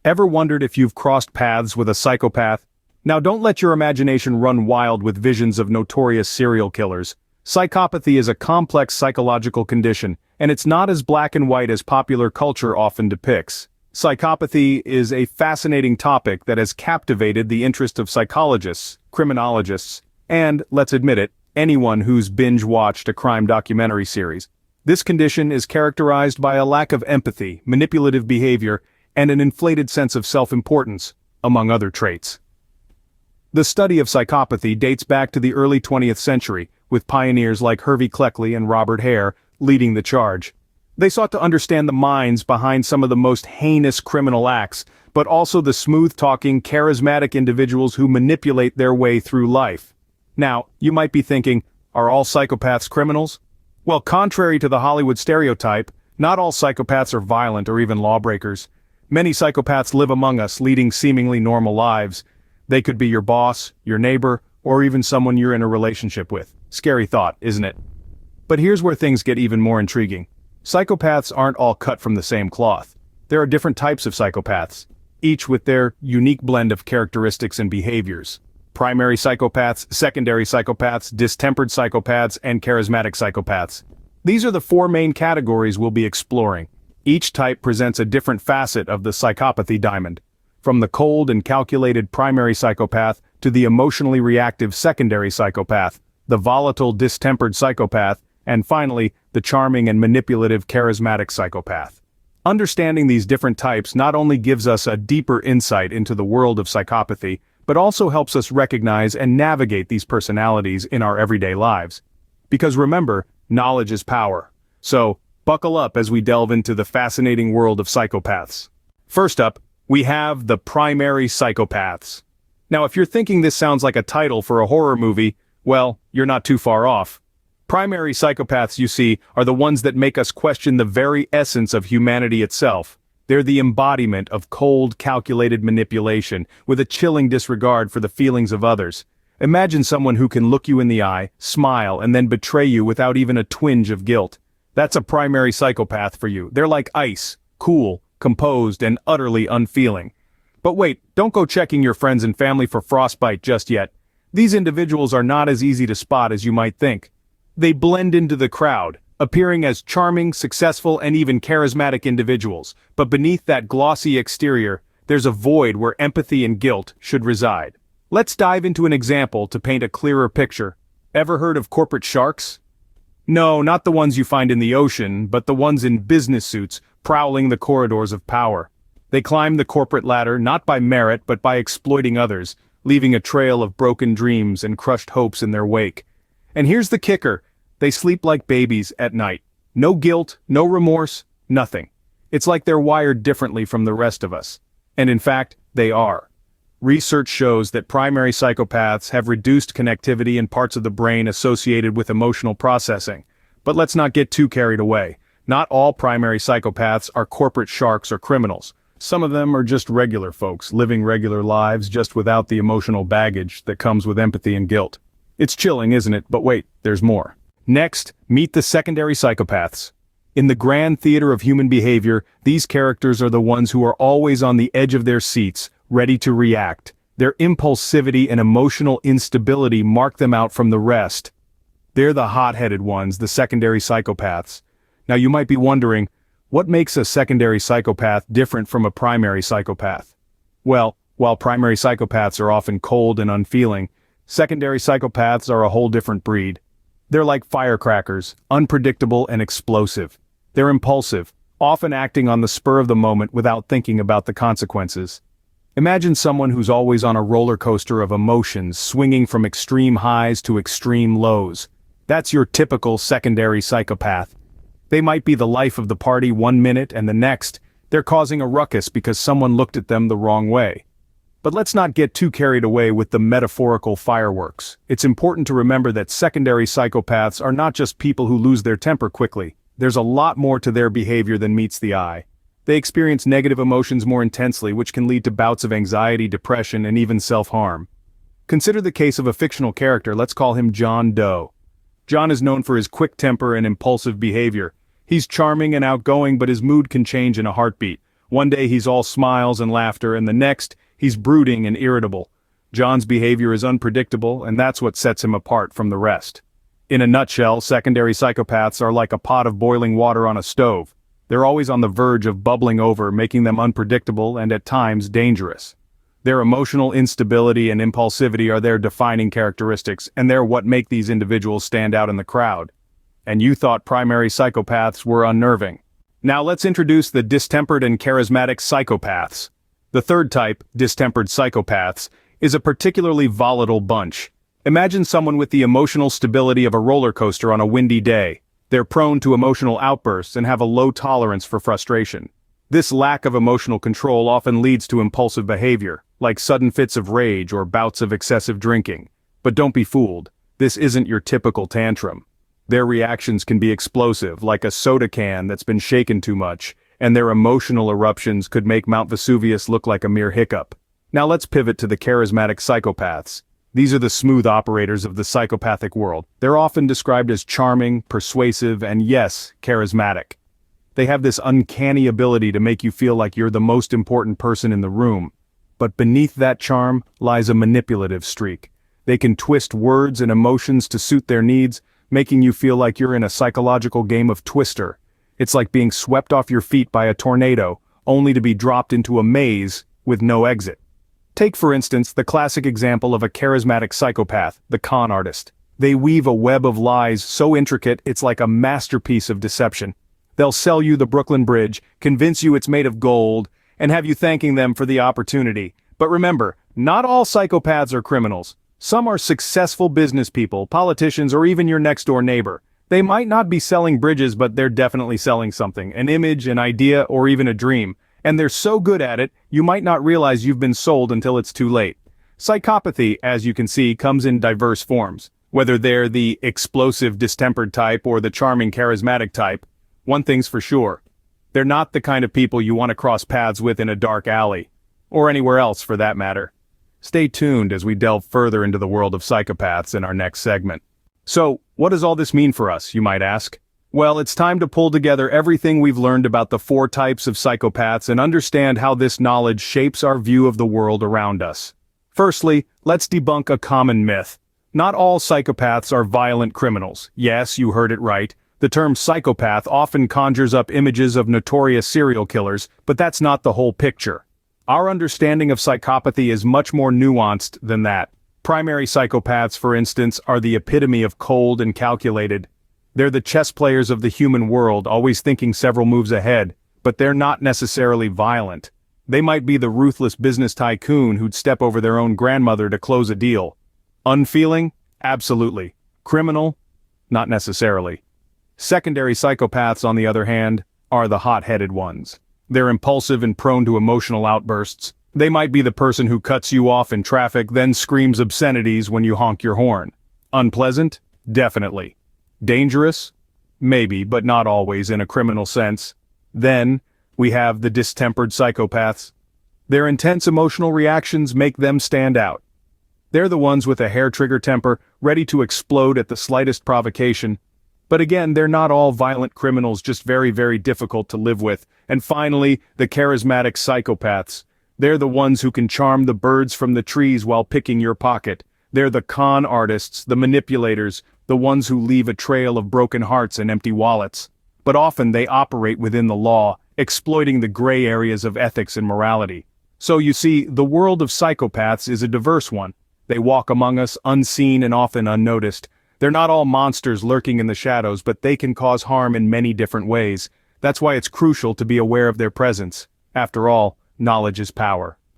Ever wondered if you've crossed paths with a psychopath? Now don't let your imagination run wild with visions of notorious serial killers. Psychopathy is a complex psychological condition, and it's not as black and white as popular culture often depicts. Psychopathy is a fascinating topic that has captivated the interest of psychologists, criminologists, and, let's admit it, anyone who's binge-watched a crime documentary series. This condition is characterized by a lack of empathy, manipulative behavior, and an inflated sense of self-importance, among other traits. The study of psychopathy dates back to the early 20th century, with pioneers like Hervey Cleckley and Robert Hare leading the charge. They sought to understand the minds behind some of the most heinous criminal acts, but also the smooth-talking, charismatic individuals who manipulate their way through life. Now, you might be thinking, are all psychopaths criminals? Well, contrary to the Hollywood stereotype, not all psychopaths are violent or even lawbreakers. Many psychopaths live among us, leading seemingly normal lives. They could be your boss, your neighbor, or even someone you're in a relationship with. Scary thought, isn't it? But here's where things get even more intriguing. Psychopaths aren't all cut from the same cloth. There are different types of psychopaths, each with their unique blend of characteristics and behaviors. Primary psychopaths, secondary psychopaths, distempered psychopaths, and charismatic psychopaths. These are the four main categories we'll be exploring. Each type presents a different facet of the psychopathy diamond. From the cold and calculated primary psychopath to the emotionally reactive secondary psychopath, the volatile distempered psychopath, and finally, the charming and manipulative charismatic psychopath. Understanding these different types not only gives us a deeper insight into the world of psychopathy, but also helps us recognize and navigate these personalities in our everyday lives. Because remember, knowledge is power. So, buckle up as we delve into the fascinating world of psychopaths. First up, we have the primary psychopaths. Now, if you're thinking this sounds like a title for a horror movie, well, you're not too far off. Primary psychopaths, you see, are the ones that make us question the very essence of humanity itself. They're the embodiment of cold, calculated manipulation, with a chilling disregard for the feelings of others. Imagine someone who can look you in the eye, smile, and then betray you without even a twinge of guilt. That's a primary psychopath for you. They're like ice, cool, composed, and utterly unfeeling. But wait, don't go checking your friends and family for frostbite just yet. These individuals are not as easy to spot as you might think. They blend into the crowd, appearing as charming, successful, and even charismatic individuals, but beneath that glossy exterior, there's a void where empathy and guilt should reside. Let's dive into an example to paint a clearer picture. Ever heard of corporate sharks? No, not the ones you find in the ocean, but the ones in business suits, prowling the corridors of power. They climb the corporate ladder not by merit but by exploiting others, leaving a trail of broken dreams and crushed hopes in their wake. And here's the kicker. They sleep like babies at night. No guilt, no remorse, nothing. It's like they're wired differently from the rest of us. And in fact, they are. Research shows that primary psychopaths have reduced connectivity in parts of the brain associated with emotional processing. But let's not get too carried away. Not all primary psychopaths are corporate sharks or criminals. Some of them are just regular folks, living regular lives just without the emotional baggage that comes with empathy and guilt. It's chilling, isn't it? But wait, there's more. Next, meet the secondary psychopaths. In the grand theater of human behavior, these characters are the ones who are always on the edge of their seats, ready to react. Their impulsivity and emotional instability mark them out from the rest. They're the hot-headed ones, the secondary psychopaths. Now you might be wondering, what makes a secondary psychopath different from a primary psychopath? Well, while primary psychopaths are often cold and unfeeling, secondary psychopaths are a whole different breed. They're like firecrackers, unpredictable and explosive. They're impulsive, often acting on the spur of the moment without thinking about the consequences. Imagine someone who's always on a roller coaster of emotions, swinging from extreme highs to extreme lows. That's your typical secondary psychopath. They might be the life of the party one minute and the next, they're causing a ruckus because someone looked at them the wrong way. But let's not get too carried away with the metaphorical fireworks. It's important to remember that secondary psychopaths are not just people who lose their temper quickly. There's a lot more to their behavior than meets the eye. They experience negative emotions more intensely, which can lead to bouts of anxiety, depression, and even self-harm. Consider the case of a fictional character, let's call him John Doe. John is known for his quick temper and impulsive behavior. He's charming and outgoing, but his mood can change in a heartbeat. One day he's all smiles and laughter, and the next, he's brooding and irritable. John's behavior is unpredictable, and that's what sets him apart from the rest. In a nutshell, secondary psychopaths are like a pot of boiling water on a stove. They're always on the verge of bubbling over, making them unpredictable and at times dangerous. Their emotional instability and impulsivity are their defining characteristics, and they're what make these individuals stand out in the crowd. And you thought primary psychopaths were unnerving. Now let's introduce the distempered and charismatic psychopaths. The third type, distempered psychopaths, is a particularly volatile bunch. Imagine someone with the emotional stability of a roller coaster on a windy day. They're prone to emotional outbursts and have a low tolerance for frustration. This lack of emotional control often leads to impulsive behavior, like sudden fits of rage or bouts of excessive drinking. But don't be fooled, this isn't your typical tantrum. Their reactions can be explosive, like a soda can that's been shaken too much, and their emotional eruptions could make Mount Vesuvius look like a mere hiccup. Now let's pivot to the charismatic psychopaths. These are the smooth operators of the psychopathic world. They're often described as charming, persuasive, and yes, charismatic. They have this uncanny ability to make you feel like you're the most important person in the room. But beneath that charm lies a manipulative streak. They can twist words and emotions to suit their needs, making you feel like you're in a psychological game of Twister. It's like being swept off your feet by a tornado, only to be dropped into a maze with no exit. Take for instance the classic example of a charismatic psychopath, the con artist. They weave a web of lies so intricate it's like a masterpiece of deception. They'll sell you the Brooklyn Bridge, convince you it's made of gold, and have you thanking them for the opportunity. But remember, not all psychopaths are criminals. Some are successful business people, politicians, or even your next-door neighbor. They might not be selling bridges, but they're definitely selling something, an image, an idea, or even a dream. And they're so good at it, you might not realize you've been sold until it's too late. Psychopathy, as you can see, comes in diverse forms. Whether they're the explosive distempered type or the charming charismatic type, one thing's for sure. They're not the kind of people you want to cross paths with in a dark alley. Or anywhere else for that matter. Stay tuned as we delve further into the world of psychopaths in our next segment. So, what does all this mean for us, you might ask? Well, it's time to pull together everything we've learned about the 4 types of psychopaths and understand how this knowledge shapes our view of the world around us. Firstly, let's debunk a common myth. Not all psychopaths are violent criminals. Yes, you heard it right. The term psychopath often conjures up images of notorious serial killers, but that's not the whole picture. Our understanding of psychopathy is much more nuanced than that. Primary psychopaths, for instance, are the epitome of cold and calculated. They're the chess players of the human world, always thinking several moves ahead, but they're not necessarily violent. They might be the ruthless business tycoon who'd step over their own grandmother to close a deal. Unfeeling? Absolutely. Criminal? Not necessarily. Secondary psychopaths, on the other hand, are the hot-headed ones. They're impulsive and prone to emotional outbursts. They might be the person who cuts you off in traffic, then screams obscenities when you honk your horn. Unpleasant? Definitely. Dangerous? Maybe, but not always in a criminal sense. Then, we have the distempered psychopaths. Their intense emotional reactions make them stand out. They're the ones with a hair-trigger temper, ready to explode at the slightest provocation. But again, they're not all violent criminals, just very, very difficult to live with. And finally, the charismatic psychopaths. They're the ones who can charm the birds from the trees while picking your pocket. They're the con artists, the manipulators, the ones who leave a trail of broken hearts and empty wallets. But often they operate within the law, exploiting the gray areas of ethics and morality. So you see, the world of psychopaths is a diverse one. They walk among us unseen and often unnoticed. They're not all monsters lurking in the shadows, but they can cause harm in many different ways. That's why it's crucial to be aware of their presence. After all, knowledge is power.